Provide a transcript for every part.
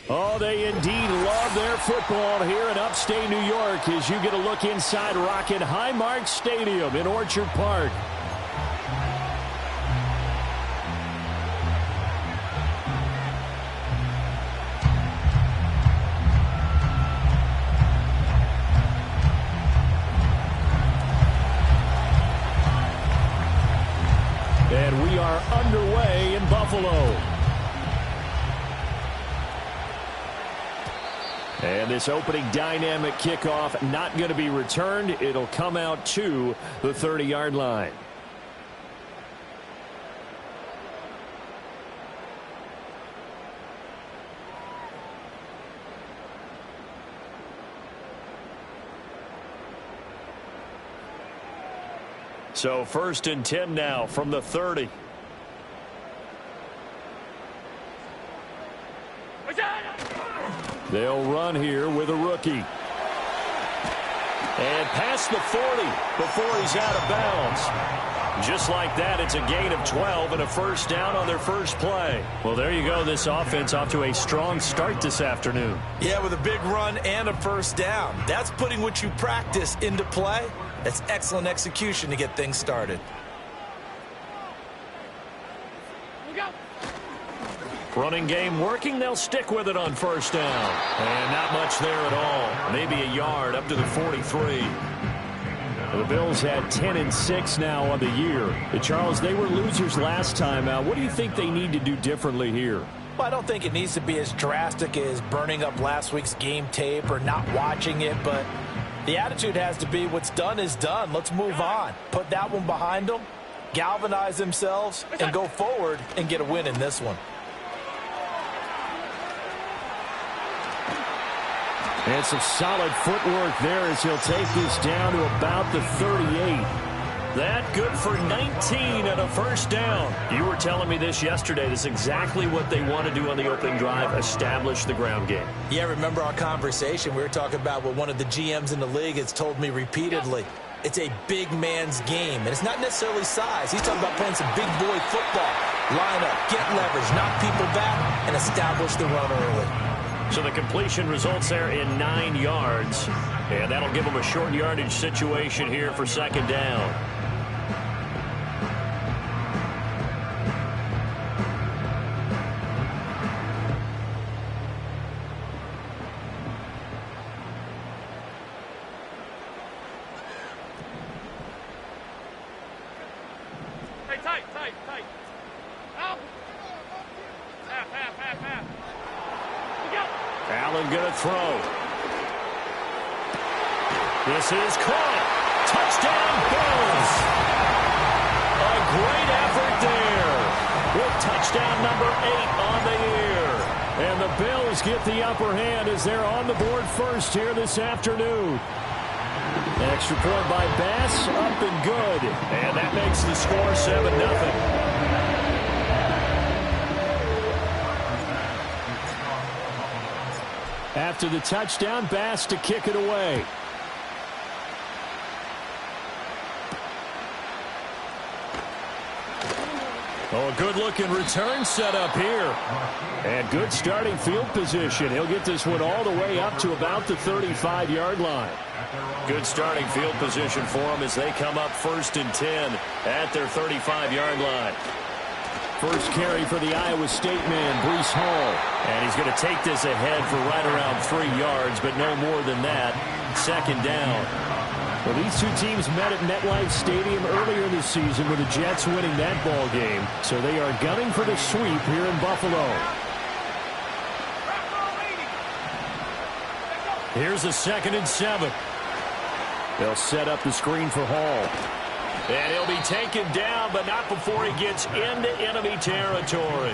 Oh, they indeed love their football here in upstate New York as you get a look inside Rocket Highmark Stadium in Orchard Park. And we are underway in Buffalo. And this opening dynamic kickoff not going to be returned. It'll come out to the 30-yard line. So 1st and 10 now from the 30. They'll run here with a rookie. And past the 40 before he's out of bounds. Just like that, it's a gain of 12 and a first down on their first play. Well, there you go. This offense off to a strong start this afternoon. Yeah, with a big run and a first down. That's putting what you practice into play. That's excellent execution to get things started. Running game working. They'll stick with it on first down. And not much there at all. Maybe a yard up to the 43. The Bills had 10-6 now on the year. Charles, they were losers last time out. What do you think they need to do differently here? Well, I don't think it needs to be as drastic as burning up last week's game tape or not watching it, but the attitude has to be what's done is done. Let's move on. Put that one behind them, galvanize themselves, and go forward and get a win in this one. And some solid footwork there as he'll take this down to about the 38. That good for 19 and a first down. You were telling me this yesterday. This is exactly what they want to do on the opening drive, establish the ground game. Yeah, remember our conversation? We were talking about what one of the GMs in the league has told me repeatedly. It's a big man's game, and it's not necessarily size. He's talking about playing some big boy football. Line up, get leverage, knock people back, and establish the run early. So the completion results there in 9 yards. And that'll give them a short yardage situation here for second down. Hey, tight. Out. Half. Allen going to throw. This is caught. Touchdown, Bills. A great effort there with touchdown number 8 on the year. And the Bills get the upper hand as they're on the board first here this afternoon. Extra point by Bass, up and good. And that makes the score 7-0. After the touchdown, Bass to kick it away. Oh, a good-looking return set up here. And good starting field position. He'll get this one all the way up to about the 35-yard line. Good starting field position for him as they come up 1st and 10 at their 35-yard line. First carry for the Iowa State man, Breece Hall. And he's going to take this ahead for right around 3 yards, but no more than that. Second down. Well, these two teams met at MetLife Stadium earlier this season with the Jets winning that ball game. So they are gunning for the sweep here in Buffalo. Here's a 2nd and 7. They'll set up the screen for Hall. And he'll be taken down, but not before he gets into enemy territory.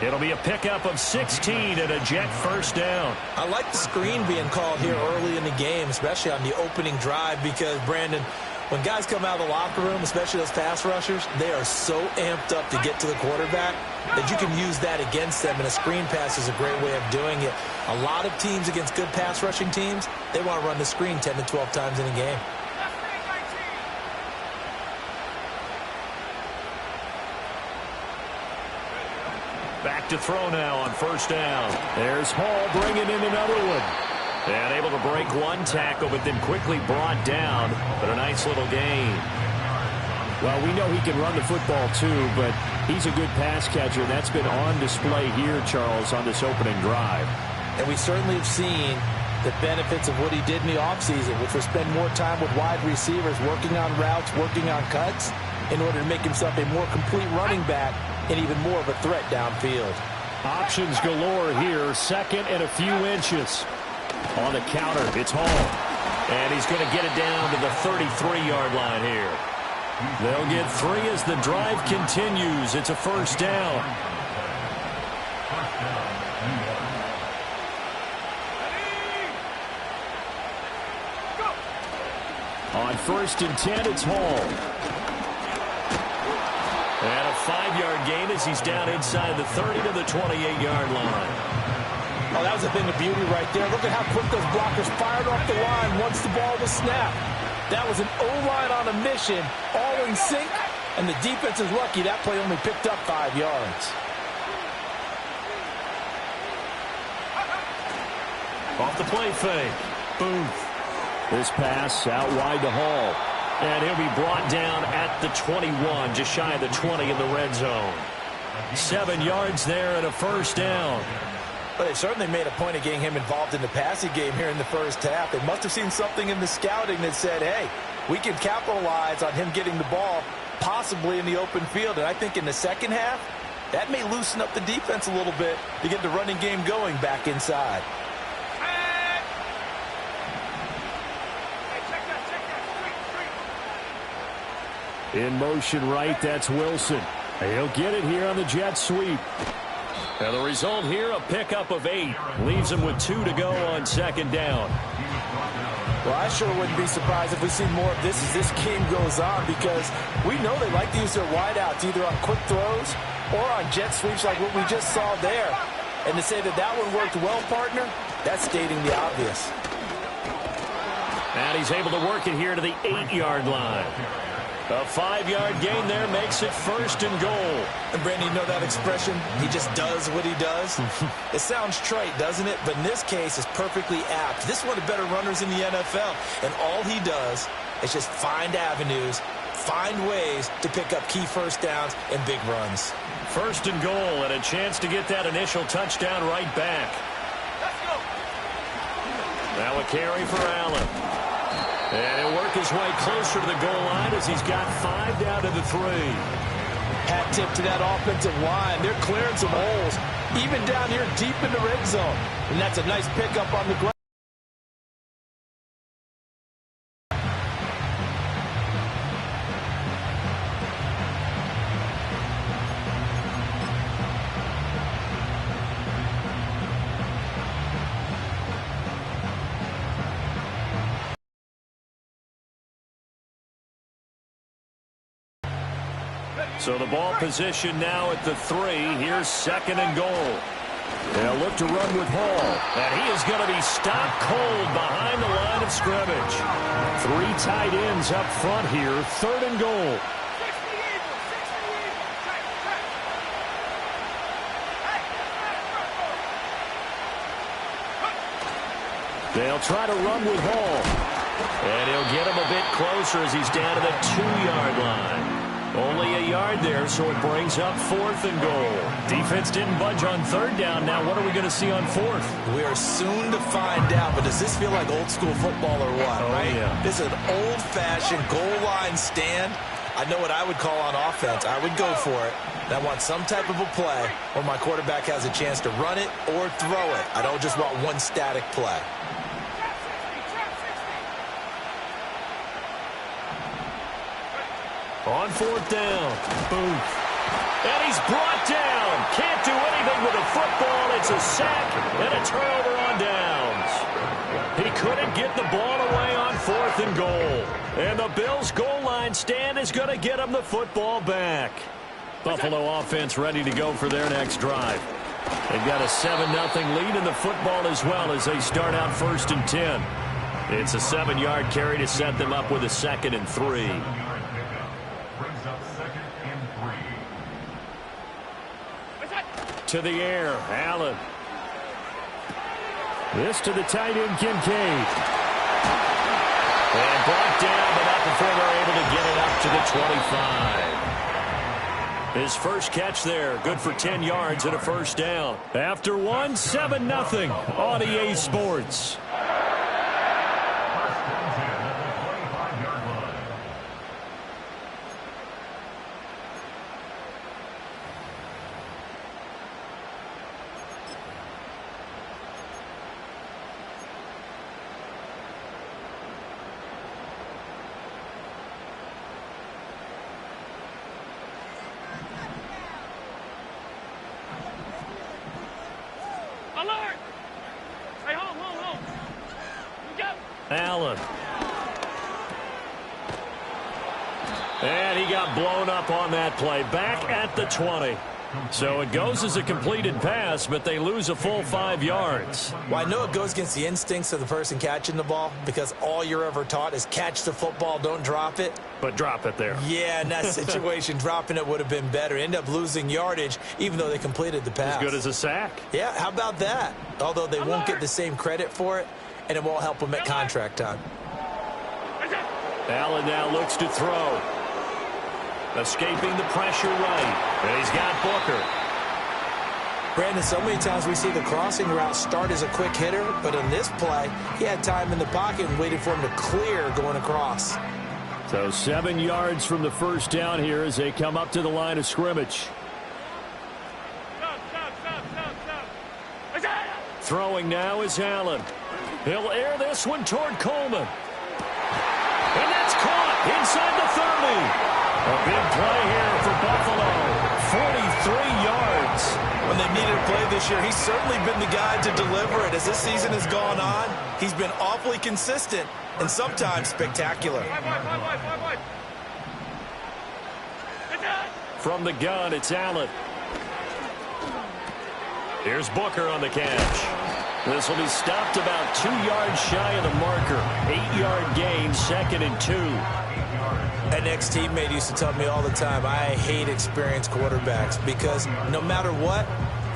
It'll be a pickup of 16 and a Jet first down. I like the screen being called here early in the game, especially on the opening drive, because, Brandon, when guys come out of the locker room, especially those pass rushers, they are so amped up to get to the quarterback that you can use that against them, and a screen pass is a great way of doing it. A lot of teams against good pass rushing teams, they want to run the screen 10 to 12 times in a game. Back to throw now on first down. There's Hall bringing in another one. And able to break one tackle, but then quickly brought down. But a nice little gain. Well, we know he can run the football too, but he's a good pass catcher. And that's been on display here, Charles, on this opening drive. And we certainly have seen the benefits of what he did in the offseason, which was spend more time with wide receivers, working on routes, working on cuts, in order to make himself a more complete running back and even more of a threat downfield. Options galore here. Second and a few inches. On the counter, it's Hall. And he's going to get it down to the 33-yard line here. They'll get 3 as the drive continues. It's a first down. On first and 10, it's Hall. And a 5-yard gain as he's down inside the 30 to the 28-yard line. Oh, that was a thing of beauty right there. Look at how quick those blockers fired off the line once the ball was snapped. That was an O-line on a mission, all in sync, and the defense is lucky that play only picked up 5 yards. Off the play fake. Booth. This pass out wide to Hall. And he'll be brought down at the 21, just shy of the 20 in the red zone. 7 yards there and a first down. But they certainly made a point of getting him involved in the passing game here in the first half. They must have seen something in the scouting that said, hey, we can capitalize on him getting the ball possibly in the open field. And I think in the second half, that may loosen up the defense a little bit to get the running game going back inside. In motion right, that's Wilson. He'll get it here on the jet sweep. And the result here, a pickup of 8. Leaves him with 2 to go on second down. Well, I sure wouldn't be surprised if we see more of this as this game goes on, because we know they like to use their wideouts either on quick throws or on jet sweeps like what we just saw there. And to say that that one worked well, partner, that's stating the obvious. And he's able to work it here to the 8-yard line. A 5-yard gain there makes it first and goal. And, Brandon, you know that expression? He just does what he does? It sounds trite, doesn't it? But in this case, it's perfectly apt. This is one of the better runners in the NFL. And all he does is just find avenues, find ways to pick up key first downs and big runs. First and goal, and a chance to get that initial touchdown right back. Let's go. Now a carry for Allen. And he'll work his way closer to the goal line as he's got 5 down to the 3. Hat tip to that offensive line. They're clearing some holes, even down here deep in the red zone. And that's a nice pickup on the ground. So the ball position now at the 3. Here's second and goal. They'll look to run with Hall. And he is going to be stopped cold behind the line of scrimmage. 3 tight ends up front here. Third and goal. They'll try to run with Hall. And he'll get him a bit closer as he's down to the 2-yard line. Only a yard there, so it brings up 4th and goal. Defense didn't budge on 3rd down. Now what are we going to see on 4th? We are soon to find out, but does this feel like old school football or what, right? Yeah. This is an old-fashioned goal line stand. I know what I would call on offense. I would go for it. And I want some type of a play where my quarterback has a chance to run it or throw it. I don't just want one static play. On 4th down, Booth. And he's brought down. Can't do anything with the football. It's a sack and a turnover on downs. He couldn't get the ball away on 4th and goal. And the Bills' goal line stand is going to get him the football back. Buffalo offense ready to go for their next drive. They've got a 7-0 lead in the football as well as they start out 1st and 10. It's a 7-yard carry to set them up with a 2nd and 3. to the air. Allen. This to the tight end, Kincaid. And brought down, but not before they're able to get it up to the 25. His first catch there, good for 10 yards and a first down. After one, 7-0 on EA Sports. Alert! Hey, hold. You go. Allen. And he got blown up on that play. Back at the 20. So it goes as a completed pass, but they lose a full 5 yards. Well, I know it goes against the instincts of the person catching the ball because all you're ever taught is catch the football, don't drop it. But drop it there. Yeah, in that situation, dropping it would have been better. End up losing yardage, even though they completed the pass. As good as a sack. Yeah, how about that? Although they won't get the same credit for it, and it won't help them at contract time. Allen now looks to throw. Escaping the pressure right. And he's got Booker. Brandon, so many times we see the crossing route start as a quick hitter, but in this play, he had time in the pocket and waited for him to clear going across. So 7 yards from the first down here as they come up to the line of scrimmage. Stop. Throwing now is Allen. He'll air this one toward Coleman. And that's caught inside the 30. A big play here for Buffalo. 43 yards. When they needed a play this year, he's certainly been the guy to deliver it. As this season has gone on, he's been awfully consistent and sometimes spectacular. From the gun, it's Allen. Here's Booker on the catch. This will be stopped about 2 yards shy of the marker. 8-yard gain, 2nd and 2. An ex-teammate used to tell me all the time, I hate experienced quarterbacks because no matter what,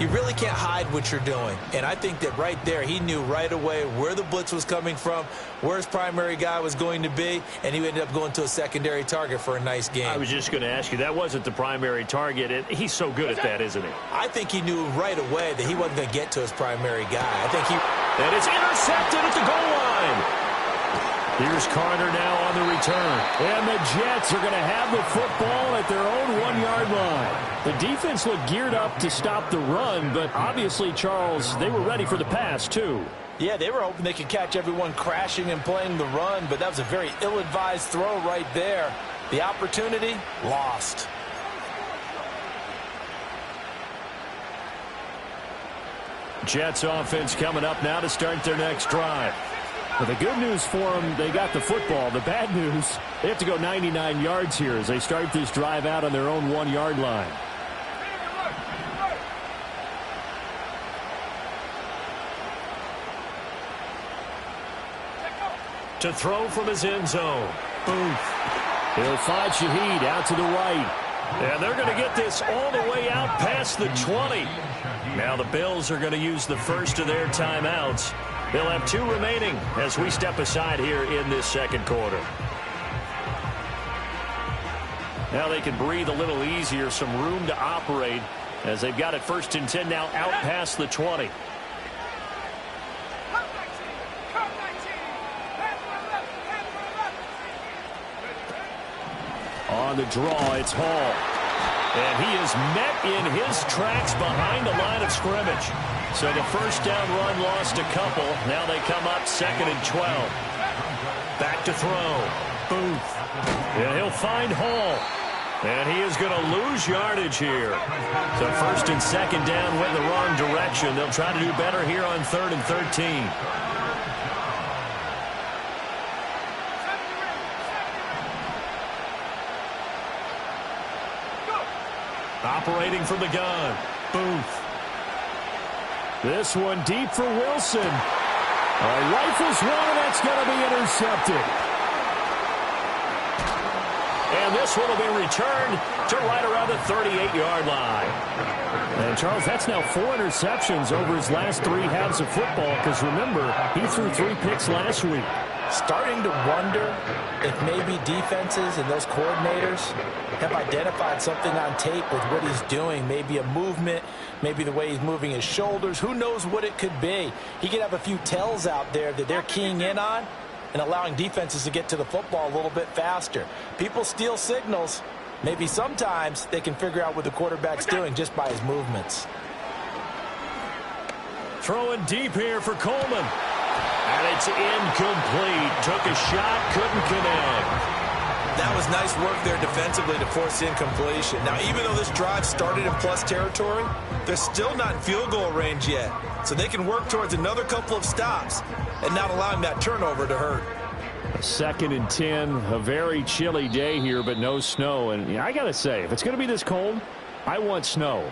you really can't hide what you're doing. And I think that right there, he knew right away where the blitz was coming from, where his primary guy was going to be, and he ended up going to a secondary target for a nice game. I was just going to ask you, that wasn't the primary target, and he's so good at that, isn't he? I think he knew right away that he wasn't going to get to his primary guy. I think he... And it's intercepted at the goal line. Here's Carter now on the return. And the Jets are going to have the football at their own 1-yard line. The defense looked geared up to stop the run, but obviously, Charles, they were ready for the pass, too. Yeah, they were hoping they could catch everyone crashing and playing the run, but that was a very ill-advised throw right there. The opportunity, lost. Jets offense coming up now to start their next drive. Well, the good news for them, they got the football. The bad news, they have to go 99 yards here as they start this drive out on their own 1-yard line. To throw from his end zone. Booth. He'll find Shaheed out to the right. And they're going to get this all the way out past the 20. Now the Bills are going to use the first of their timeouts. They'll have 2 remaining as we step aside here in this second quarter. Now they can breathe a little easier, some room to operate as they've got it 1st and 10 now out past the 20. On the draw, it's Hall. And he is met in his tracks behind the line of scrimmage. So the first down run lost a couple. Now they come up 2nd and 12. Back to throw. Booth. And he'll find Hall. And he is going to lose yardage here. So 1st and 2nd down went the wrong direction. They'll try to do better here on 3rd and 13. Operating from the gun. Booth. This one deep for Wilson. Rifles one, and that's going to be intercepted. And this one will be returned to right around the 38-yard line. And And, Charles, that's now 4 interceptions over his last 3 halves of football because, remember, he threw 3 picks last week. Starting to wonder if maybe defenses and those coordinators have identified something on tape with what he's doing. Maybe a movement, maybe the way he's moving his shoulders. Who knows what it could be? He could have a few tells out there that they're keying in on and allowing defenses to get to the football a little bit faster. People steal signals. Maybe sometimes they can figure out what the quarterback's doing just by his movements. Throwing deep here for Coleman. And it's incomplete. Took a shot, couldn't connect. That was nice work there defensively to force incompletion. Now, even though this drive started in plus territory, they're still not in field goal range yet. So they can work towards another couple of stops and not allowing that turnover to hurt. 2nd and 10, a very chilly day here, but no snow. And I got to say, if it's going to be this cold, I want snow.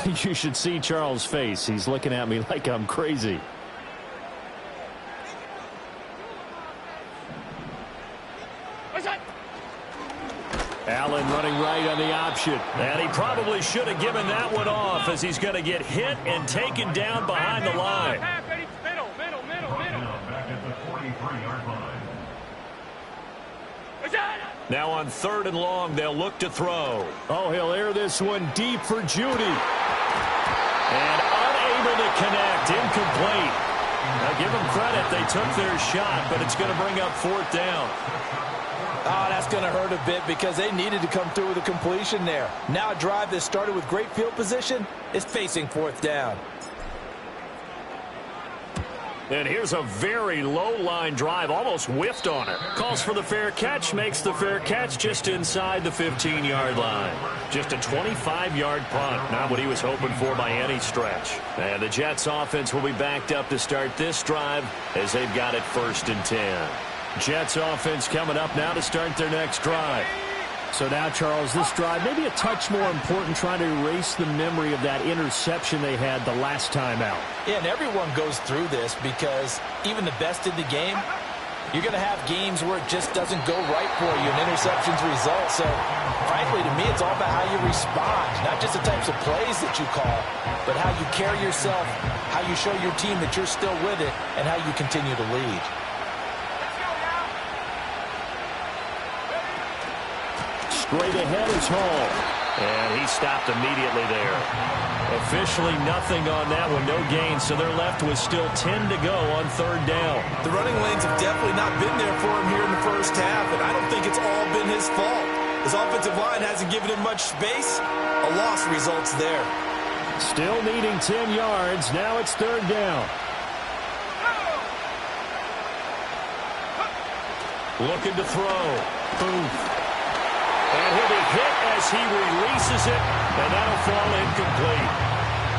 You should see Charles' face. He's looking at me like I'm crazy. Allen running right on the option. And he probably should have given that one off as he's going to get hit and taken down behind the line. Now on 3rd and long, they'll look to throw. Oh, he'll air this one deep for Judy. And unable to connect. Incomplete. Now give them credit. They took their shot, but it's going to bring up 4th down. Oh, that's going to hurt a bit because they needed to come through with a completion there. Now a drive that started with great field position is facing 4th down. And here's a very low-line drive, almost whiffed on it. Calls for the fair catch, makes the fair catch just inside the 15-yard line. Just a 25-yard punt, not what he was hoping for by any stretch. And the Jets offense will be backed up to start this drive as they've got it 1st and 10. Jets offense coming up now to start their next drive. So now, Charles, this drive maybe a touch more important, trying to erase the memory of that interception they had the last time out. Yeah, and everyone goes through this because even the best in the game, you're going to have games where it just doesn't go right for you and interceptions result. So, frankly, to me, it's all about how you respond, not just the types of plays that you call, but how you carry yourself, how you show your team that you're still with it, and how you continue to lead. Straight ahead is Hall. And he stopped immediately there. Officially nothing on that one, no gain. So they're left with still 10 to go on 3rd down. The running lanes have definitely not been there for him here in the first half, and I don't think it's all been his fault. His offensive line hasn't given him much space. A loss results there. Still needing 10 yards. Now it's 3rd down. Looking to throw. Booth. And he'll be hit as he releases it, and that'll fall incomplete.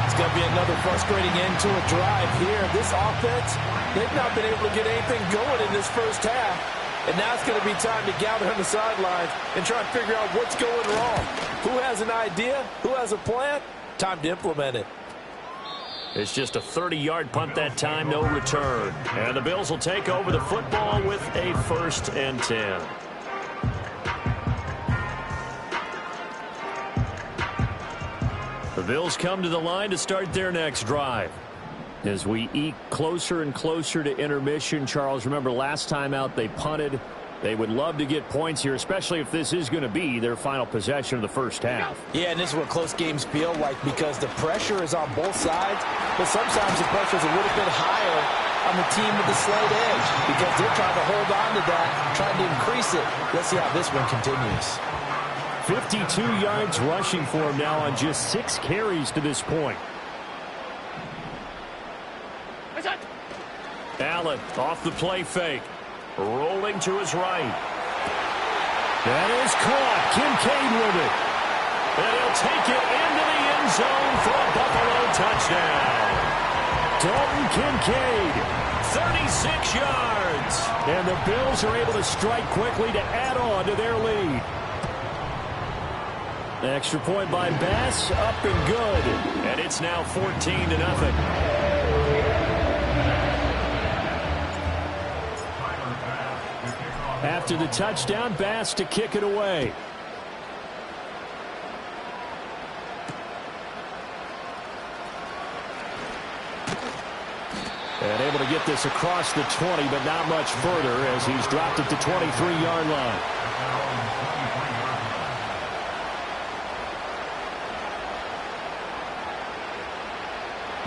It's going to be another frustrating end to a drive here. This offense, they've not been able to get anything going in this first half. And now it's going to be time to gather on the sidelines and try and figure out what's going wrong. Who has an idea? Who has a plan? Time to implement it. It's just a 30-yard punt that time, no return. And the Bills will take over the football with a 1st and 10. The Bills come to the line to start their next drive. As we eke closer and closer to intermission, Charles, remember last time out they punted. They would love to get points here, especially if this is going to be their final possession of the first half. Yeah, and this is what close games feel like because the pressure is on both sides, but sometimes the pressure is a little bit higher on the team with the slight edge because they're trying to hold on to that, trying to increase it. Let's see how this one continues. 52 yards rushing for him now on just 6 carries to this point. Allen off the play fake. Rolling to his right. That is caught. Kincaid with it. And he'll take it into the end zone for a Buffalo touchdown. Dalton Kincaid, 36 yards. And the Bills are able to strike quickly to add on to their lead. Extra point by Bass, up and good. And it's now 14-0. After the touchdown, Bass to kick it away. And able to get this across the 20, but not much further as he's dropped it to 23-yard line.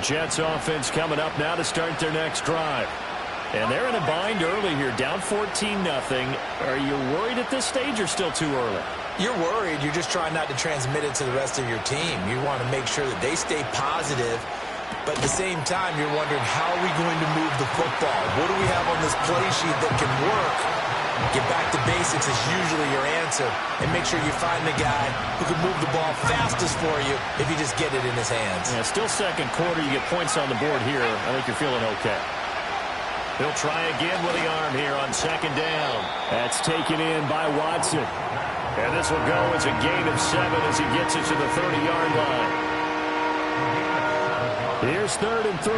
Jets offense coming up now to start their next drive. And they're in a bind early here, down 14-0. Are you worried at this stage or still too early? You're worried. You're just trying not to transmit it to the rest of your team. You want to make sure that they stay positive. But at the same time, you're wondering, how are we going to move the football? What do we have on this play sheet that can work? Get back to basics is usually your answer. And make sure you find the guy who can move the ball fastest for you if you just get it in his hands. Yeah, still second quarter. You get points on the board here. I think you're feeling okay. He'll try again with the arm here on second down. That's taken in by Watson. And this will go as a gain of 7 as he gets it to the 30-yard line. Here's 3rd and 3.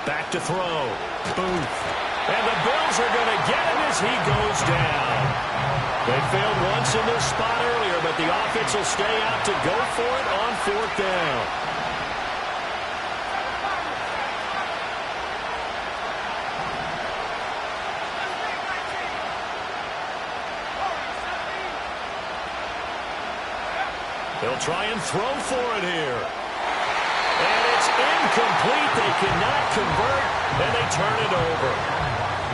Back to throw. Booth. And the Bills are going to get him as he goes down. They failed once in this spot earlier, but the offense will stay out to go for it on 4th down. They'll try and throw for it here. And it's incomplete. They cannot convert, and they turn it over.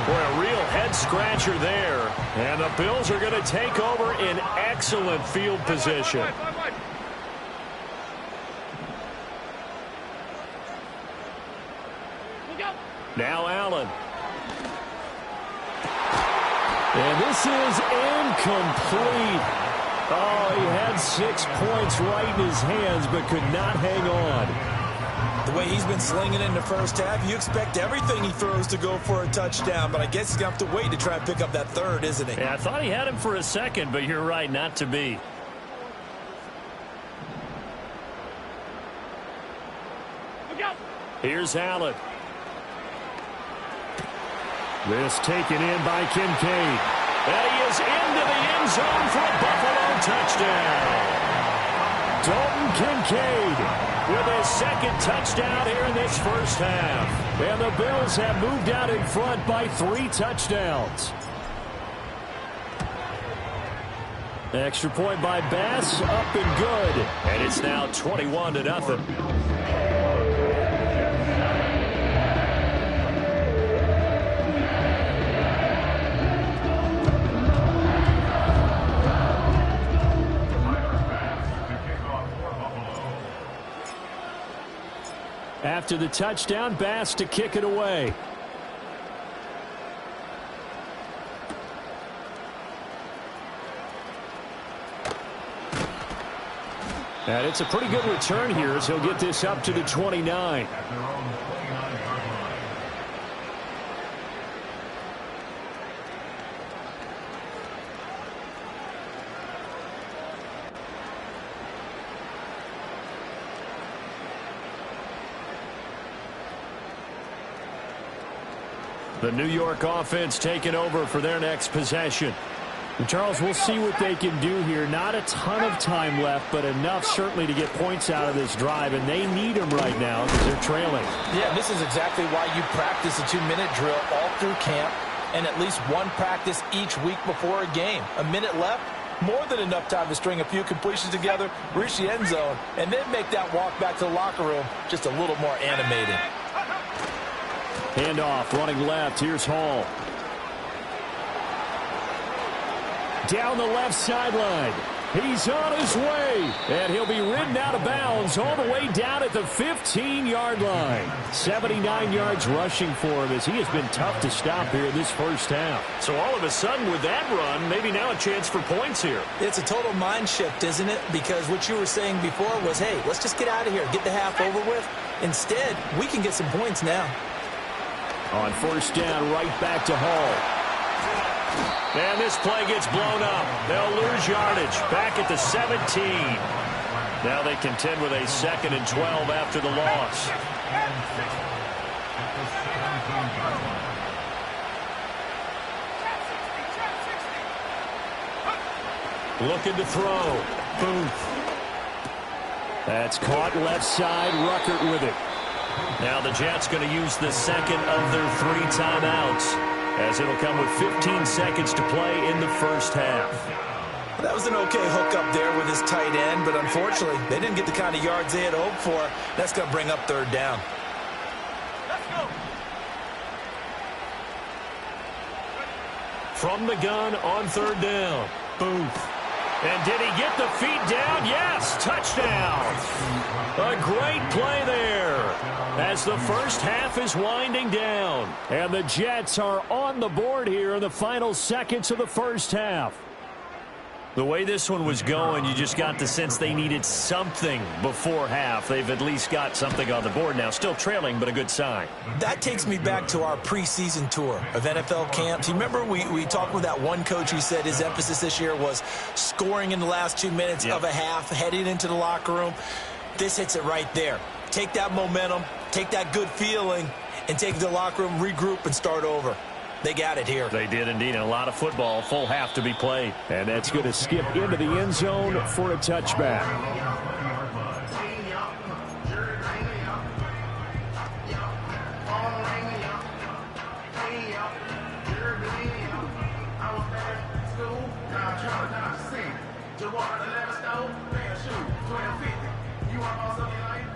Boy, a real head-scratcher there. And the Bills are going to take over in excellent field position. Now Allen. And this is incomplete. Oh, he had 6 points right in his hands, but could not hang on. The way he's been slinging in the first half, you expect everything he throws to go for a touchdown, but I guess he's going to have to wait to try and pick up that 3rd, isn't he? Yeah, I thought he had him for a second, but you're right, not to be. Here's Allen. This taken in by Kincaid. And he is into the end zone for a Buffalo touchdown. Dalton Kincaid with his 2nd touchdown here in this first half. And the Bills have moved out in front by 3 touchdowns. Extra point by Bass, up and good. And it's now 21-0. After the touchdown, Bass to kick it away. And it's a pretty good return here as he'll get this up to the 29. The New York offense taking over for their next possession. And Charles, we'll see what they can do here. Not a ton of time left, but enough certainly to get points out of this drive, and they need them right now because they're trailing. Yeah, this is exactly why you practice a 2-minute drill all through camp and at least one practice each week before a game. A minute left, more than enough time to string a few completions together, reach the end zone, and then make that walk back to the locker room just a little more animated. Handoff, running left. Here's Hall. Down the left sideline. He's on his way. And he'll be ridden out of bounds all the way down at the 15-yard line. 79 yards rushing for him as he has been tough to stop here in this first half. So all of a sudden with that run, maybe now a chance for points here. It's a total mind shift, isn't it? Because what you were saying before was, hey, let's just get out of here, get the half over with. Instead, we can get some points now. On first down, right back to Hall. And this play gets blown up. They'll lose yardage. Back at the 17. Now they contend with a 2nd and 12 after the loss. Looking to throw. Booth. That's caught left side. Ruckert with it. Now the Jets going to use the second of their 3 timeouts, as it'll come with 15 seconds to play in the first half. That was an okay hookup there with his tight end, but unfortunately, they didn't get the kind of yards they had hoped for. That's going to bring up 3rd down. Let's go. From the gun on 3rd down. Booth. And did he get the feet down? Yes, touchdown. A great play there as the first half is winding down. And the Jets are on the board here in the final seconds of the first half. The way this one was going, you just got the sense they needed something before half. They've at least got something on the board now. Still trailing, but a good sign. That takes me back to our preseason tour of NFL camps. You remember we talked with that one coach who said his emphasis this year was scoring in the last 2 minutes of a half, heading into the locker room. This hits it right there. Take that momentum, take that good feeling, and take the locker room, regroup, and start over. They got it here. They did indeed, and a lot of football, full half to be played. And that's going to skip into the end zone for a touchback.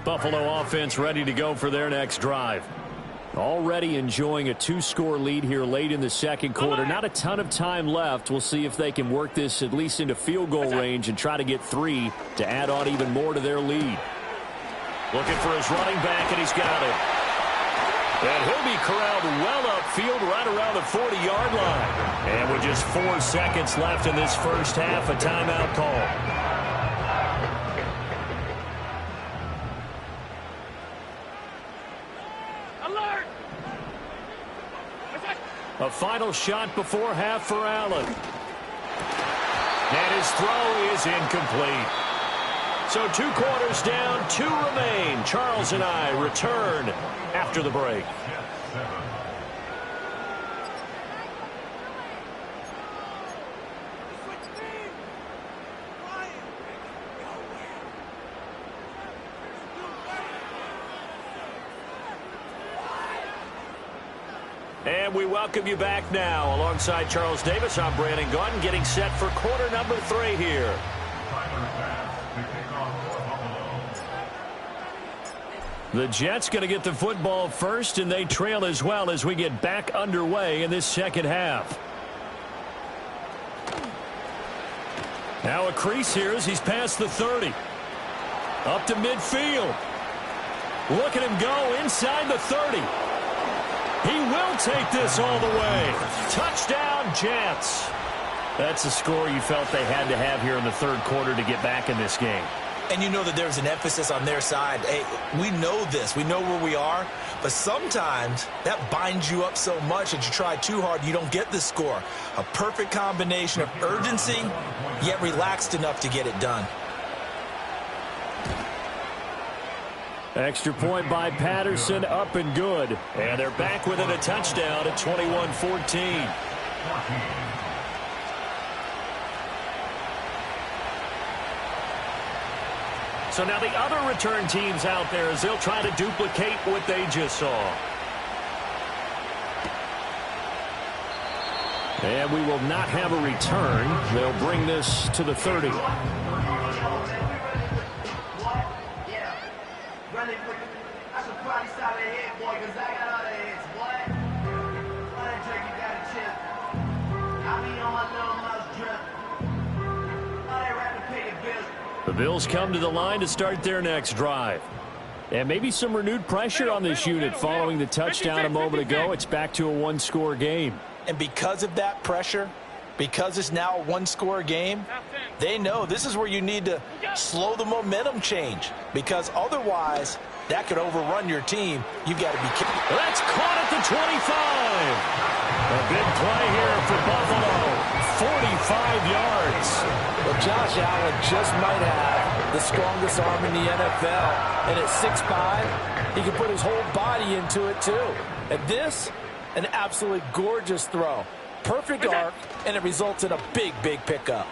Buffalo offense ready to go for their next drive. Already enjoying a 2-score lead here late in the second quarter. Not a ton of time left. We'll see if they can work this at least into field goal range and try to get 3 to add on even more to their lead. Looking for his running back, and he's got it. And he'll be corralled well upfield right around the 40-yard line. And with just 4 seconds left in this first half, a timeout call. A final shot before half for Allen. And his throw is incomplete. So 2 quarters down, 2 remain. Charles and I return after the break. And we welcome you back now. Alongside Charles Davis, I'm Brandon Gaudin, getting set for quarter number 3 here. The Jets going to get the football first, and they trail as well as we get back underway in this second half. Now a crease here as he's past the 30. Up to midfield. Look at him go inside the 30. He will take this all the way. Touchdown, Jets. That's a score you felt they had to have here in the third quarter to get back in this game. And you know that there's an emphasis on their side. Hey, we know this. We know where we are. But sometimes that binds you up so much that you try too hard, you don't get the score. A perfect combination of urgency, yet relaxed enough to get it done. Extra point by Patterson, up and good. And they're back within a touchdown at 21-14. So now the other return teams out there as they'll try to duplicate what they just saw. And we will not have a return. They'll bring this to the 30. The Bills come to the line to start their next drive. And maybe some renewed pressure on this unit following the touchdown a moment ago. It's back to a one-score game. And because of that pressure, because it's now a one-score game, they know this is where you need to slow the momentum change. Because otherwise, that could overrun your team. You've got to be careful. That's caught at the 25. A big play here for Buffalo. 5 yards. Well, Josh Allen just might have the strongest arm in the NFL. And at 6'5", he can put his whole body into it, too. And this, an absolutely gorgeous throw. Perfect arc, and it results in a big, big pickup.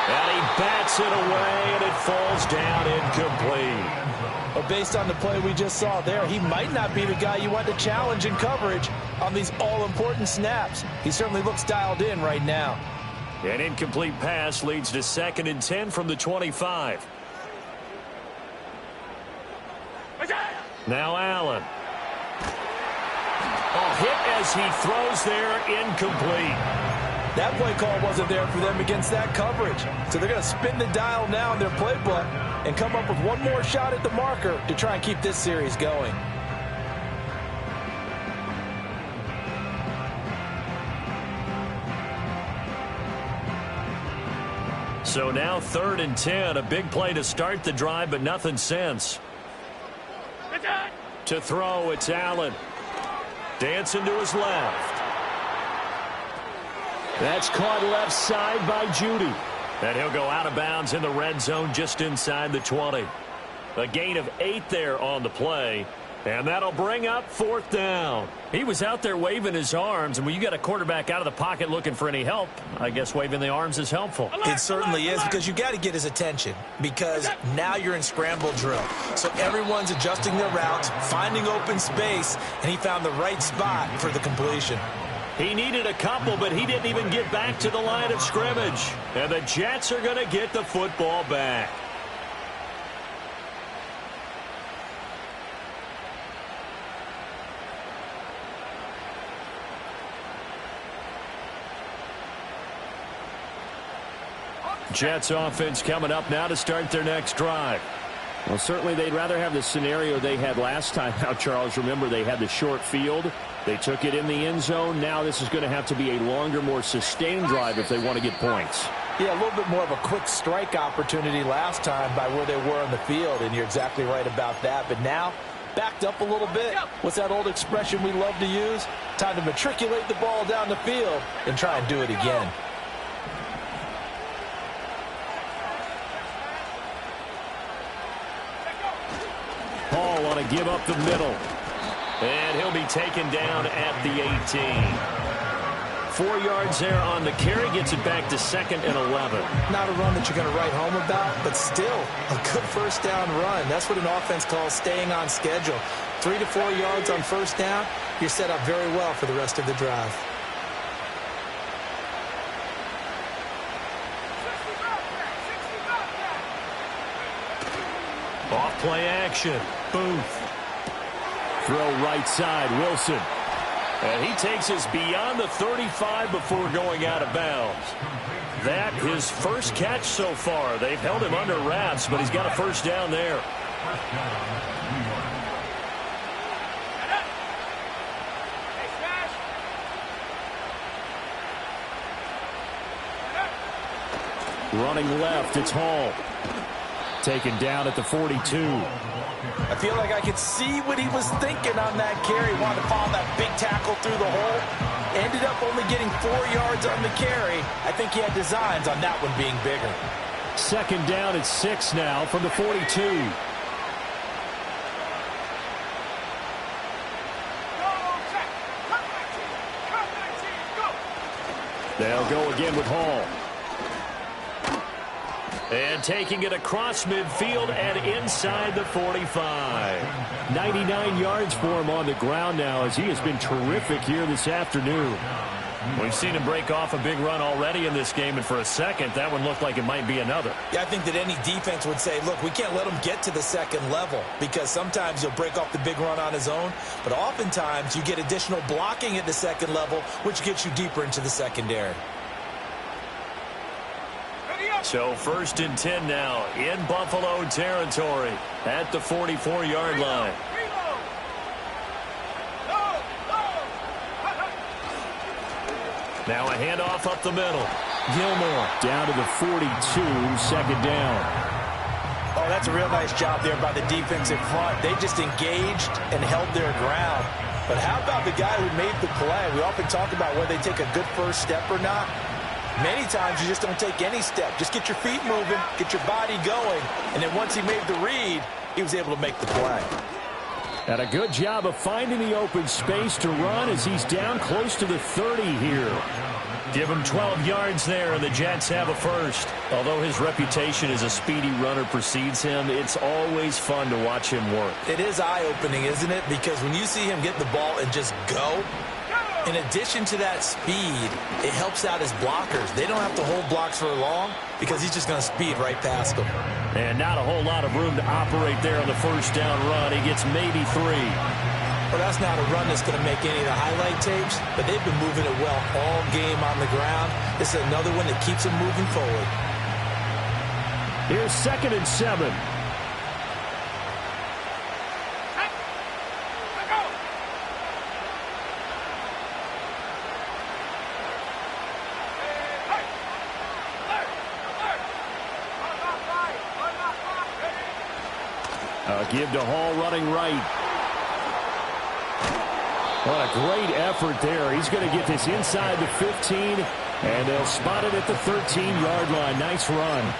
And he bats it away, and it falls down incomplete. But based on the play we just saw there, he might not be the guy you want to challenge in coverage on these all-important snaps. He certainly looks dialed in right now. An incomplete pass leads to 2nd and 10 from the 25. Now Allen. Oh, hit as he throws there, incomplete. That play call wasn't there for them against that coverage. So they're going to spin the dial now in their playbook and come up with one more shot at the marker to try and keep this series going. So now 3rd and 10, a big play to start the drive, but nothing since. To throw, it's Allen. Dancing to his left. That's caught left side by Judy. And he'll go out of bounds in the red zone just inside the 20. A gain of 8 there on the play. And that'll bring up 4th down. He was out there waving his arms, and when you got a quarterback out of the pocket looking for any help, I guess waving the arms is helpful. It certainly is, because you got to get his attention, because now you're in scramble drill. So everyone's adjusting their routes, finding open space, and he found the right spot for the completion. He needed a couple, but he didn't even get back to the line of scrimmage. And the Jets are going to get the football back. Jets offense coming up now to start their next drive. Well, certainly they'd rather have the scenario they had last time. Now, Charles, remember they had the short field. They took it in the end zone. Now this is going to have to be a longer, more sustained drive if they want to get points. Yeah, a little bit more of a quick strike opportunity last time by where they were on the field, and you're exactly right about that. But now, backed up a little bit. What's that old expression we love to use? Time to matriculate the ball down the field and try and do it again. Hall want to give up the middle. And he'll be taken down at the 18. 4 yards there on the carry. Gets it back to 2nd and 11. Not a run that you're going to write home about, but still a good first down run. That's what an offense calls staying on schedule. 3 to 4 yards on first down. You're set up very well for the rest of the drive. Off play action. Booth. Throw right side, Wilson. And he takes us beyond the 35 before going out of bounds. That his first catch so far. They've held him under wraps, but he's got a first down there. Running left, it's Hall. Taken down at the 42. I feel like I could see what he was thinking on that carry. Wanted to follow that big tackle through the hole. Ended up only getting 4 yards on the carry. I think he had designs on that one being bigger. 2nd down at 6 now from the 42. They'll go again with Hall. And taking it across midfield and inside the 45. 99 yards for him on the ground now, as he has been terrific here this afternoon. We've seen him break off a big run already in this game, and for a second, that one looked like it might be another. Yeah, I think that any defense would say, look, we can't let him get to the second level, because sometimes he'll break off the big run on his own, but oftentimes you get additional blocking at the second level, which gets you deeper into the secondary. So 1st and 10 now in Buffalo territory at the 44-yard line. Now a handoff up the middle. Gilmore down to the 42, 2nd down. Oh, that's a real nice job there by the defensive front. They just engaged and held their ground. But how about the guy who made the play? We often talk about whether they take a good first step or not. Many times you just don't take any step. Just get your feet moving, get your body going, and then once he made the read, he was able to make the play. And a good job of finding the open space to run as he's down close to the 30 here. Give him 12 yards there, and the Jets have a first. Although his reputation as a speedy runner precedes him, it's always fun to watch him work. It is eye-opening, isn't it? Because when you see him get the ball and just go, in addition to that speed, it helps out his blockers. They don't have to hold blocks for long because he's just going to speed right past them. And not a whole lot of room to operate there on the first down run. He gets maybe 3. Well, that's not a run that's going to make any of the highlight tapes, but they've been moving it well all game on the ground. This is another one that keeps them moving forward. Here's 2nd and 7. Give to Hall running right. What a great effort there. He's going to get this inside the 15, and they'll spot it at the 13-yard line. Nice run.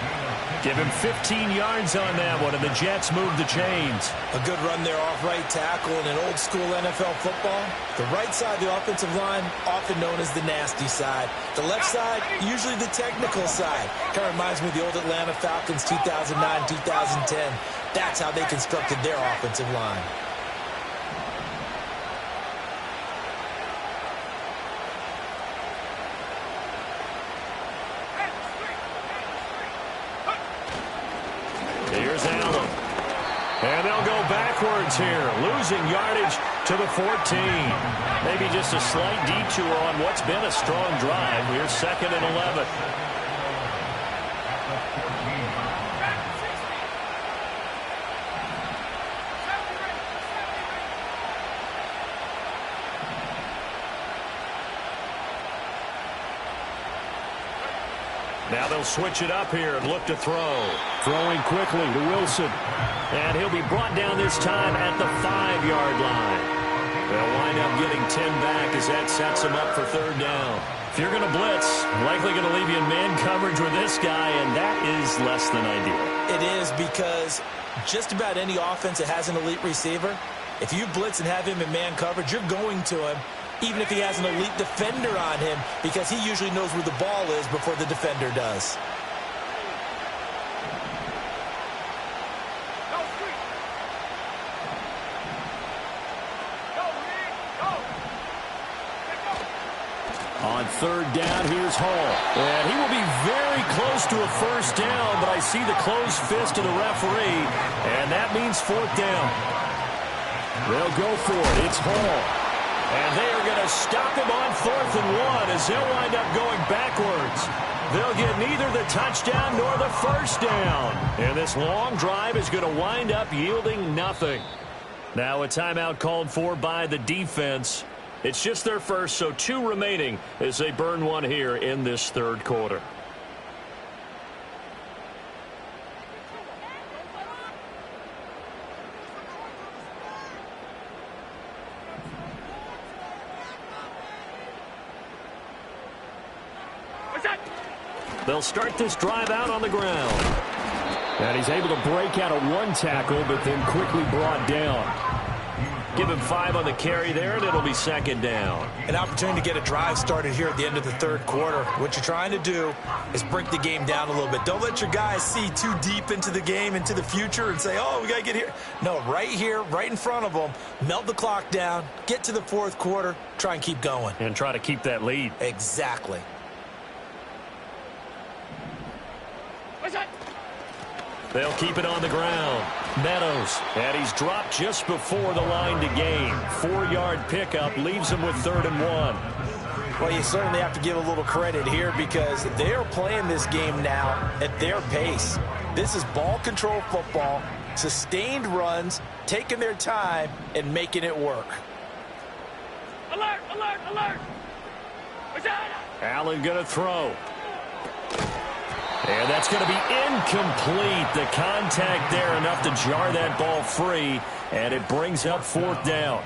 Give him 15 yards on that one, and the Jets move the chains. A good run there off right tackle in an old-school NFL football. The right side of the offensive line, often known as the nasty side. The left side, usually the technical side. Kind of reminds me of the old Atlanta Falcons 2009, 2010. That's how they constructed their offensive line. Here's Allen. And they'll go backwards here, losing yardage to the 14. Maybe just a slight detour on what's been a strong drive. Here's 2nd and 11. Now they'll switch it up here and look to throw. Throwing quickly to Wilson. And he'll be brought down this time at the 5-yard line. They'll wind up getting 10 back as that sets them up for 3rd down. If you're going to blitz, likely going to leave you in man coverage with this guy, and that is less than ideal. It is because just about any offense that has an elite receiver, if you blitz and have him in man coverage, you're going to him, even if he has an elite defender on him, because he usually knows where the ball is before the defender does. On 3rd down, here's Hall. And he will be very close to a first down, but I see the closed fist of the referee, and that means 4th down. They'll go for it. It's Hall. And they are going to stop him on 4th and 1 as they'll wind up going backwards. They'll get neither the touchdown nor the first down. And this long drive is going to wind up yielding nothing. Now a timeout called for by the defense. It's just their first, so 2 remaining as they burn one here in this 3rd quarter. They'll start this drive out on the ground. And he's able to break out of 1 tackle, but then quickly brought down. Give him 5 on the carry there, and it'll be 2nd down. An opportunity to get a drive started here at the end of the 3rd quarter. What you're trying to do is break the game down a little bit. Don't let your guys see too deep into the game, into the future, and say, oh, we got to get here. No, right here, right in front of them, melt the clock down, get to the 4th quarter, try and keep going. And try to keep that lead. Exactly. They'll keep it on the ground. Meadows, and he's dropped just before the line to gain. 4-yard pickup leaves him with 3rd and 1. Well, you certainly have to give a little credit here because they are playing this game now at their pace. This is ball control football, sustained runs, taking their time, and making it work. Alert, alert, alert! Allen going to throw. And that's going to be incomplete. The contact there enough to jar that ball free, and it brings up 4th down.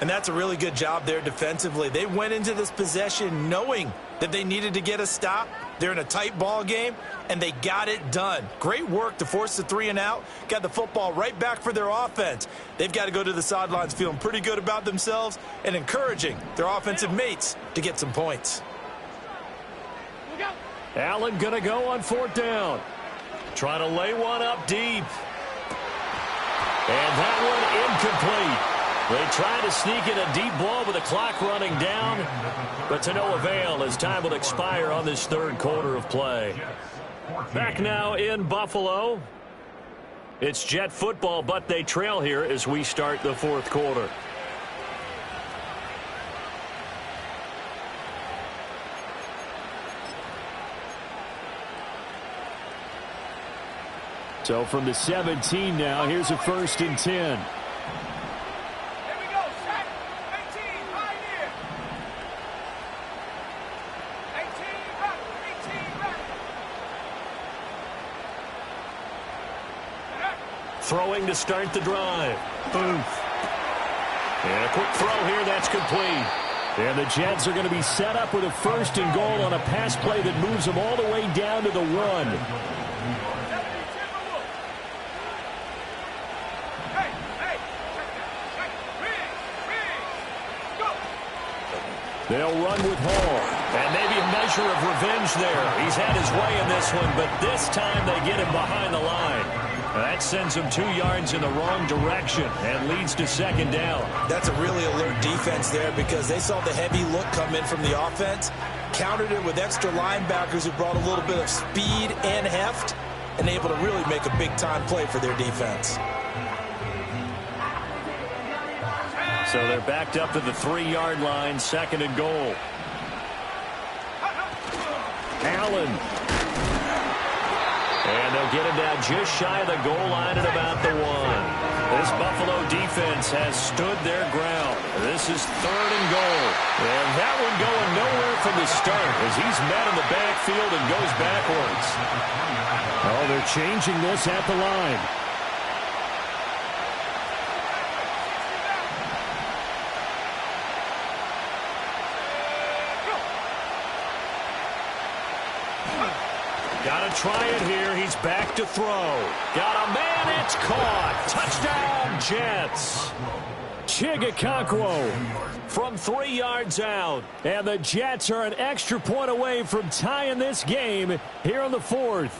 And that's a really good job there defensively. They went into this possession knowing that they needed to get a stop. They're in a tight ball game, and they got it done. Great work to force the 3 and out. Got the football right back for their offense. They've got to go to the sidelines feeling pretty good about themselves and encouraging their offensive mates to get some points. Allen going to go on 4th down. Trying to lay one up deep. And that one incomplete. They try to sneak in a deep ball with the clock running down, but to no avail as time will expire on this 3rd quarter of play. Back now in Buffalo. It's Jet football, but they trail here as we start the 4th quarter. So from the 17 now, here's a 1st and 10. Throwing to start the drive. Booth. And a quick throw here, that's complete. And the Jets are going to be set up with a 1st and goal on a pass play that moves them all the way down to the 1. They'll run with Hall. And maybe a measure of revenge there. He's had his way in this one, but this time they get him behind the line. That sends him 2 yards in the wrong direction and leads to 2nd down. That's a really alert defense there because they saw the heavy look come in from the offense, countered it with extra linebackers who brought a little bit of speed and heft, and able to really make a big-time play for their defense. So they're backed up to the 3-yard line, 2nd and goal. Allen. And they'll get him down just shy of the goal line at about the 1. This Buffalo defense has stood their ground. This is 3rd and goal. And that one going nowhere from the start as he's met in the backfield and goes backwards. Oh, they're changing this at the line. Got to try it here. He's back to throw. Got a man. It's caught. Touchdown, Jets. Chigakonkwo From 3 yards out. And the Jets are an extra point away from tying this game here on the 4th.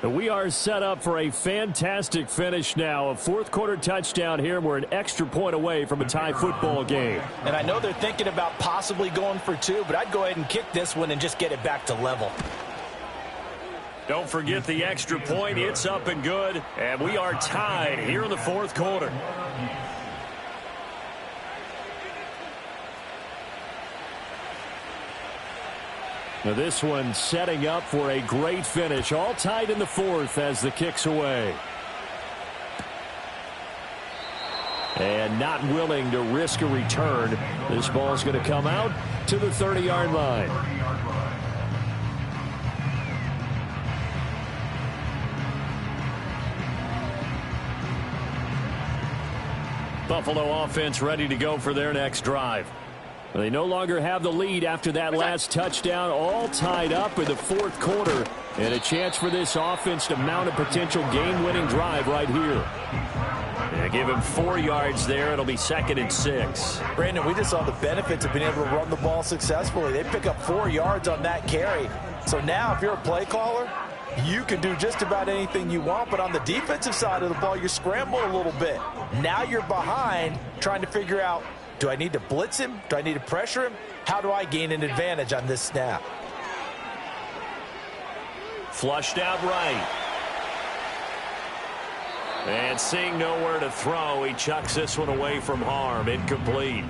We are set up for a fantastic finish now. A 4th quarter touchdown here. We're an extra point away from a tie football game. And I know they're thinking about possibly going for 2, but I'd go ahead and kick this one and just get it back to level. Don't forget the extra point. It's up and good. And we are tied here in the 4th quarter. Now this one setting up for a great finish. All tied in the 4th as the kick's away. And not willing to risk a return. This ball's going to come out to the 30-yard line. Buffalo offense ready to go for their next drive. They no longer have the lead after that last touchdown. All tied up in the 4th quarter. And a chance for this offense to mount a potential game-winning drive right here. They give him 4 yards there. It'll be 2nd and 6. Brandon, we just saw the benefits of being able to run the ball successfully. They pick up 4 yards on that carry. So now if you're a play caller, you can do just about anything you want. But on the defensive side of the ball, you're scrambling a little bit. Now you're behind trying to figure out, do I need to blitz him? Do I need to pressure him? How do I gain an advantage on this snap? Flushed out right. And seeing nowhere to throw, he chucks this one away from harm. Incomplete.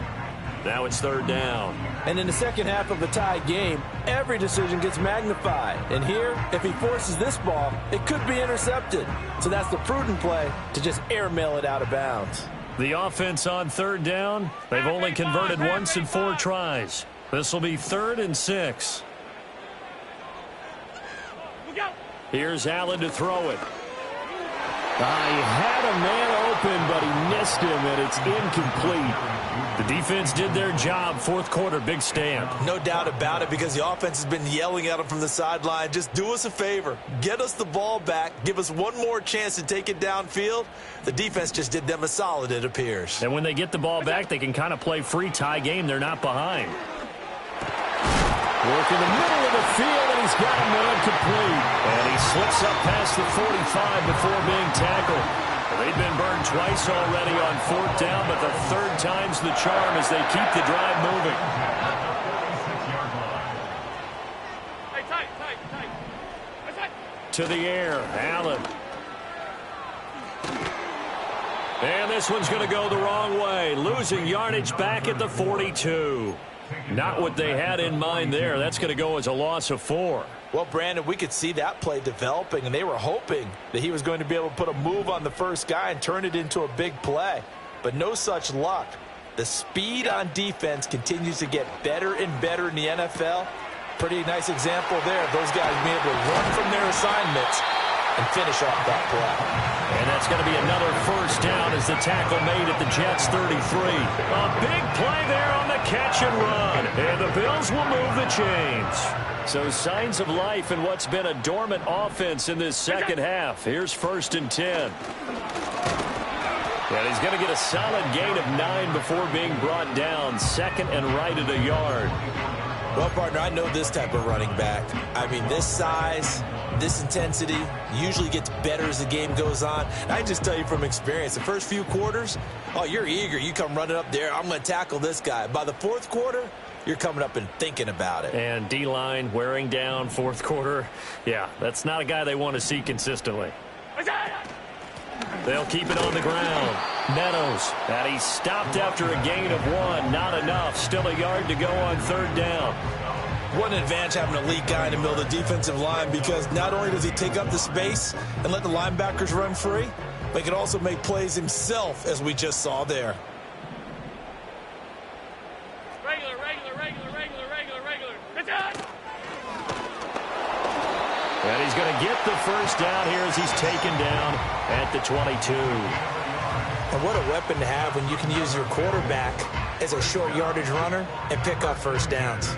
Now it's 3rd down. And in the second half of a tied game, every decision gets magnified. And here, if he forces this ball, it could be intercepted. So that's the prudent play to just airmail it out of bounds. The offense on 3rd down, they've only converted once in 4 tries. This will be 3rd and 6. Look out. Here's Allen to throw it. He had a man open, but he missed him, and it's incomplete. The defense did their job. Fourth quarter, big stand. No doubt about it, because the offense has been yelling at them from the sideline. Just do us a favor. Get us the ball back. Give us one more chance to take it downfield. The defense just did them a solid, it appears. And when they get the ball back, they can kind of play free tie game. They're not behind. Work in the middle of the field, and he's got a man complete. And he slips up past the 45 before being tackled. They've been burned twice already on fourth down, but the third time's the charm as they keep the drive moving. Hey, tight. To the air, Allen. And this one's going to go the wrong way, losing yardage back at the 42. Not what they had in mind there. That's going to go as a loss of 4. Well, Brandon, we could see that play developing, and they were hoping that he was going to be able to put a move on the first guy and turn it into a big play. But no such luck. The speed on defense continues to get better and better in the NFL. Pretty nice example there of those guys being able to run from their assignments and finish off that play. And that's going to be another first down as the tackle made at the Jets' 33. A big play there on the catch and run. And the Bills will move the chains. So signs of life in what's been a dormant offense in this second half. Here's 1st and 10. And he's going to get a solid gain of 9 before being brought down. 2nd and right at a yard. Well, partner, I know this type of running back. I mean, this size, this intensity usually gets better as the game goes on. And I just tell you from experience, the first few quarters, oh, you're eager. You come running up there, I'm going to tackle this guy. By the fourth quarter, you're coming up and thinking about it. And D-line wearing down fourth quarter. Yeah, that's not a guy they want to see consistently. They'll keep it on the ground. Meadows, and he's stopped after a gain of 1. Not enough. Still a yard to go on 3rd down. What an advantage having an elite guy in the middle of the defensive line, because not only does he take up the space and let the linebackers run free, but he can also make plays himself, as we just saw there. Regular. That's it. And he's going to get the first down here as he's taken down at the 22. And what a weapon to have when you can use your quarterback as a short yardage runner and pick up first downs.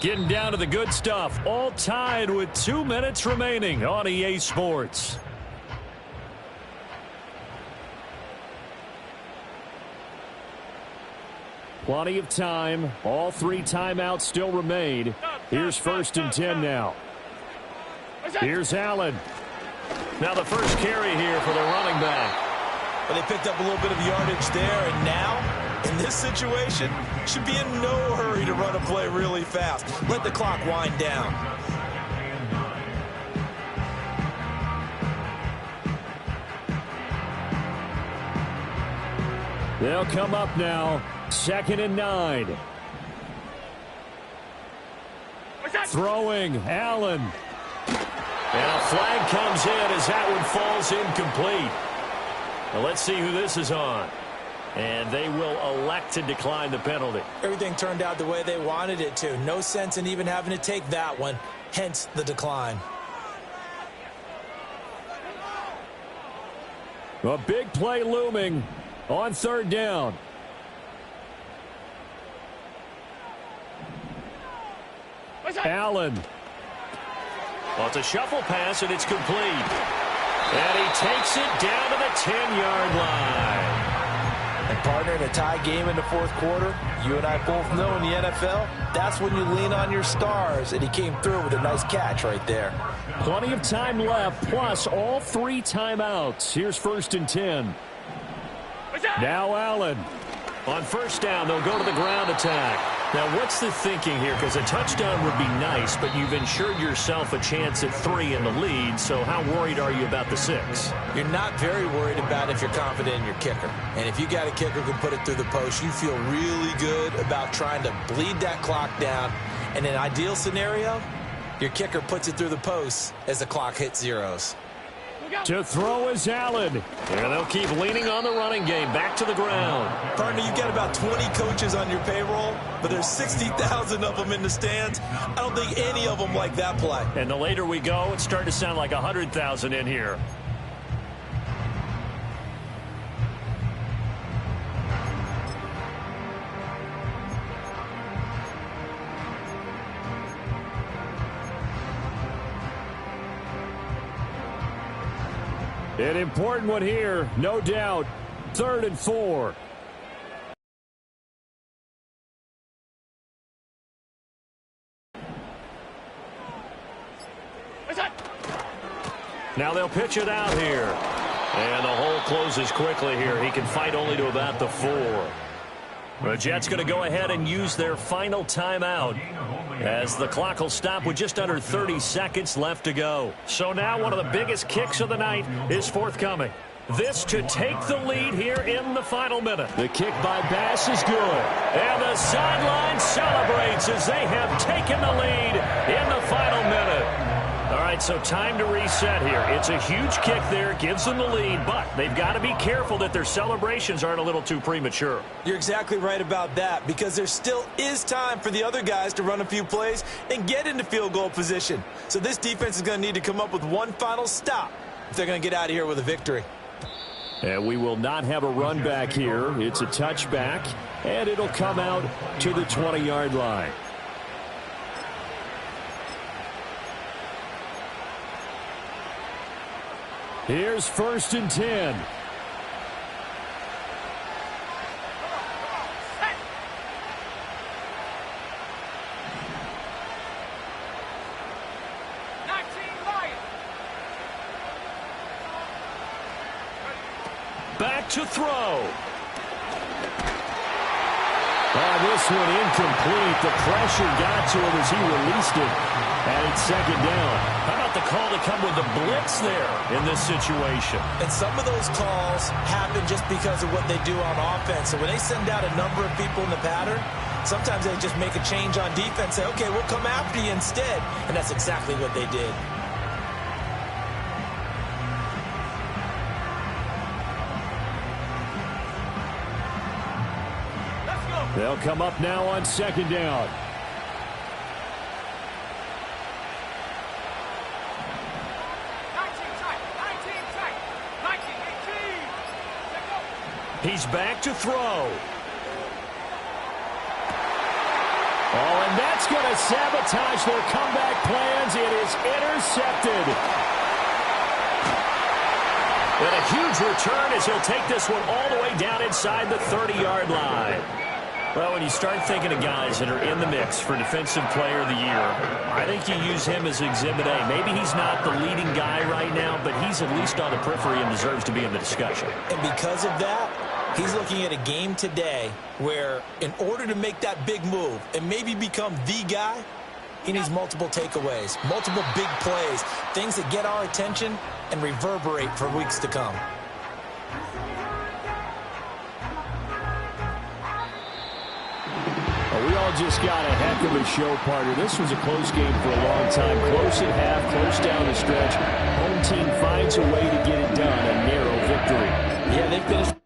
Getting down to the good stuff. All tied with 2 minutes remaining on EA Sports. Plenty of time. All 3 timeouts still remain. Here's 1st and 10 now. Here's Allen. Now the first carry here for the running back. But they picked up a little bit of yardage there, and now, in this situation, should be in no hurry to run a play really fast. Let the clock wind down. They'll come up now. 2nd and 9. Throwing, Allen. And a flag comes in as that one falls incomplete. Now let's see who this is on. And they will elect to decline the penalty. Everything turned out the way they wanted it to. No sense in even having to take that one, hence the decline. A big play looming on 3rd down. Allen. Well, it's a shuffle pass, and it's complete. And he takes it down to the 10-yard line. And partner, in a tie game in the fourth quarter, you and I both know in the NFL, that's when you lean on your stars, and he came through with a nice catch right there. Plenty of time left, plus all 3 timeouts. Here's 1st and 10. Now Allen. On first down, they'll go to the ground attack. Now, what's the thinking here? Because a touchdown would be nice, but you've ensured yourself a chance at 3 in the lead, so how worried are you about the 6? You're not very worried about if you're confident in your kicker. And if you got a kicker who can put it through the post, you feel really good about trying to bleed that clock down. In an ideal scenario, your kicker puts it through the post as the clock hits zeros. To throw is Allen. And they'll keep leaning on the running game. Back to the ground. Partner, you've got about 20 coaches on your payroll, but there's 60,000 of them in the stands. I don't think any of them like that play. And the later we go, it's starting to sound like 100,000 in here. An important one here, no doubt. 3rd and 4. Now they'll pitch it out here. And the hole closes quickly here. He can fight only to about the 4. The Jets going to go ahead and use their final timeout as the clock will stop with just under 30 seconds left to go. So now one of the biggest kicks of the night is forthcoming. This to take the lead here in the final minute. The kick by Bass is good. And the sideline celebrates as they have taken the lead in the final minute. All right, so time to reset here. It's a huge kick there, gives them the lead, but they've got to be careful that their celebrations aren't a little too premature. You're exactly right about that, because there still is time for the other guys to run a few plays and get into field goal position. So this defense is going to need to come up with one final stop if they're going to get out of here with a victory. And we will not have a run back here. It's a touchback, and it'll come out to the 20-yard line. Here's 1st and 10. Back to throw. This one incomplete. The pressure got to him as he released it. And it's 2nd down. How about the call to come with the blitz there in this situation? And some of those calls happen just because of what they do on offense. So when they send out a number of people in the pattern, sometimes they just make a change on defense, say, okay, we'll come after you instead. And that's exactly what they did. They'll come up now on 2nd down. He's back to throw. Oh, and that's going to sabotage their comeback plans. It is intercepted. And a huge return as he'll take this one all the way down inside the 30-yard line. Well, when you start thinking of guys that are in the mix for Defensive Player of the Year, I think you use him as Exhibit A. Maybe he's not the leading guy right now, but he's at least on the periphery and deserves to be in the discussion. And because of that, he's looking at a game today where in order to make that big move and maybe become the guy, he needs multiple takeaways, multiple big plays, things that get our attention and reverberate for weeks to come. We all just got a heck of a show, partner. This was a close game for a long time. Close at half, close down the stretch. Home team finds a way to get it done. A narrow victory. Yeah, they finished.